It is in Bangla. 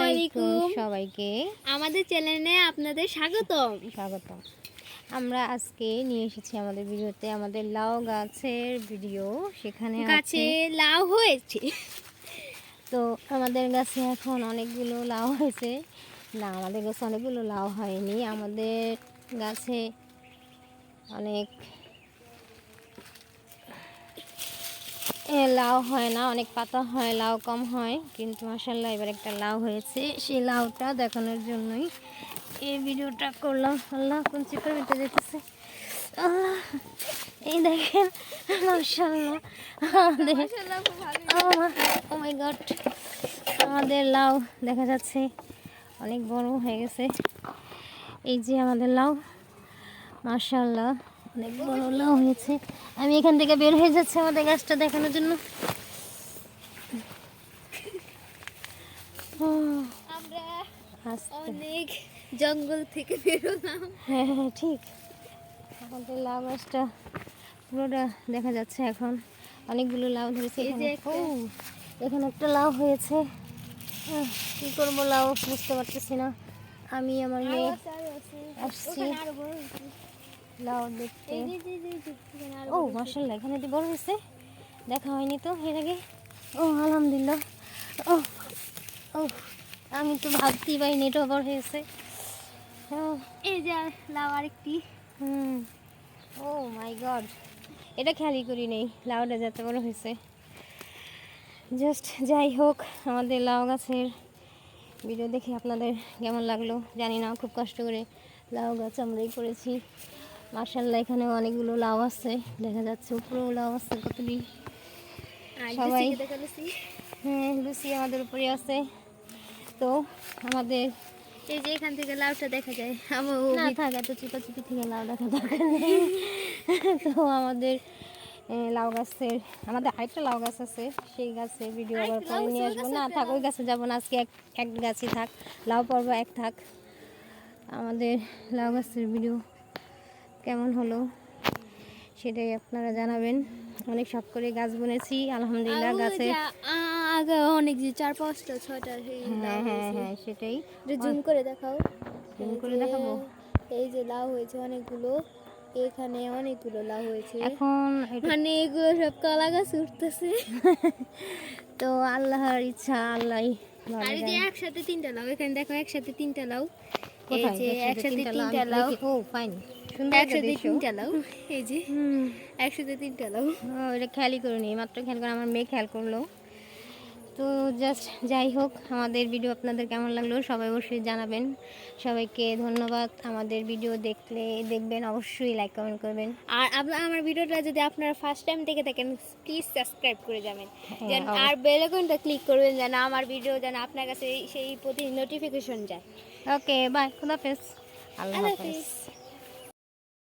আলাইকুম সবাইকে আমাদের চ্যানেলে আপনাদের স্বাগতম। আমরা আজকে নিয়ে এসেছি আমাদের ভিডিওতে আমাদের লাউ গাছের ভিডিও। সেখানে গাছে লাউ হয়েছে, তো আমাদের গাছে এখন অনেকগুলো লাউ হয়েছে। না, আমাদের গাছে অনেকগুলো লাউ হয়নি, আমাদের গাছে অনেক লাউ হয় না, অনেক পাতা হয়, লাউ কম হয়, কিন্তু মাশাআল্লাহ এবার একটা লাউ হয়েছে। সেই লাউটা দেখানোর জন্যই এই ভিডিওটা করলাম। আল্লাহ কোন চিপের ভিতরে যেতেছে, আল্লাহ এই দেখেন মাশাআল্লাহ ও মাই গড, আমাদের লাউ দেখা যাচ্ছে অনেক বড় হয়ে গেছে। এই যে আমাদের লাউ, মাশাআল্লাহ অনেক বড় লাউ হয়েছে। আমি এখান থেকে বের হয়ে যাচ্ছি আমাদের গাছটা দেখানোর জন্য। আমরা অনেক জঙ্গল থেকে বেরোলাম। হ্যাঁ হ্যাঁ ঠিক, আমাদের লাউ গাছটা পুরোটা দেখা যাচ্ছে এখন। অনেকগুলো লাউ ধরেছে এখানে। এখানে একটা লাউ হয়েছে, কী করবো লাউ বুঝতে পারতেছি না। আমি আমার মেয়ে আসছি লাউ দেখতে। ও মাশাআল্লাহ, এখানে তো বড় হয়েছে, দেখা হয়নি তো এর আগে। ও আলহামদুলিল্লাহ। ও ও আমি তো ভাবতেই পারিনি এটা বড় হয়েছে। এই যে লাউ আরেকটি। ও মাই গড, এটা খেয়ালই করি নেই লাউটা যত বড় হয়েছে। জাস্ট যাই হোক, আমাদের লাউ গাছের ভিডিও দেখে আপনাদের কেমন লাগলো জানি না। খুব কষ্ট করে লাউ গাছ আমরাই করেছি। মাশাআল্লাহ এখানেও অনেকগুলো লাউ আছে, দেখা যাচ্ছে উপরেও লাউ আছে কতটি। সবাই হ্যাঁ, লুচি আমাদের উপরে আছে। তো আমাদের এই যে এখান থেকে লাউটা দেখা যায়। না থাক, এত চিপাচিপি থেকে লাউ দেখা দরকার নেই। তো আমাদের লাউ গাছের, আমাদের আরেকটা লাউ গাছ আছে, সেই গাছের ভিডিও আবার পরে নিয়ে আসবো। না থাক, ওই গাছে যাবো না আজকে, এক গাছই থাক, লাউ পর্ব এক থাক। আমাদের লাউ গাছের ভিডিও কেমন হলো সেটাই আপনারা জানাবেন। অনেক শখ করে গাছ বুনেছি আলহামদুলিল্লাহ। গাছে আগে অনেক যে 4-5টা 6টা। হ্যাঁ হ্যাঁ হ্যাঁ সেটাই। জুম করে দেখাও, জুম করে দেখাবো। এই যে লাউ হয়েছে অনেকগুলো, এখানে অনেকগুলো লাউ হয়েছে। এখন মানে এগুলো সব কলা গাছ উঠতেছে। তো আল্লাহর ইচ্ছা, আল্লাহই। আর এই যে একসাথে 3টা লাউ, এখানে দেখো একসাথে 3টা লাউ। এই কোথায় যে একসাথে 3টা লাউ, ও ফাইন, সুন্দর একসাথে 3টা লাউ। এই যে একসাথে 3টা লাউ। এটা খেয়ালই করিনি, মাত্র খেয়াল করে আমার মেয়ে খেয়াল করলো। তো জাস্ট যাই হোক, আমাদের ভিডিও আপনাদের কেমন লাগলো সবাই অবশ্যই জানাবেন। সবাইকে ধন্যবাদ। আমাদের ভিডিও দেখবেন, অবশ্যই লাইক কমেন্ট করবেন। আর আমার ভিডিওটা যদি আপনারা ফার্স্ট টাইম দেখে থাকেন প্লিজ সাবস্ক্রাইব করে যাবেন, যেন আর বেল আইকনটা ক্লিক করবেন যেন আমার ভিডিও যেন আপনার কাছে সেই প্রতি নোটিফিকেশন যায়। ওকে বাই, খুদা হাফেজ, আল্লাহ হাফেজ।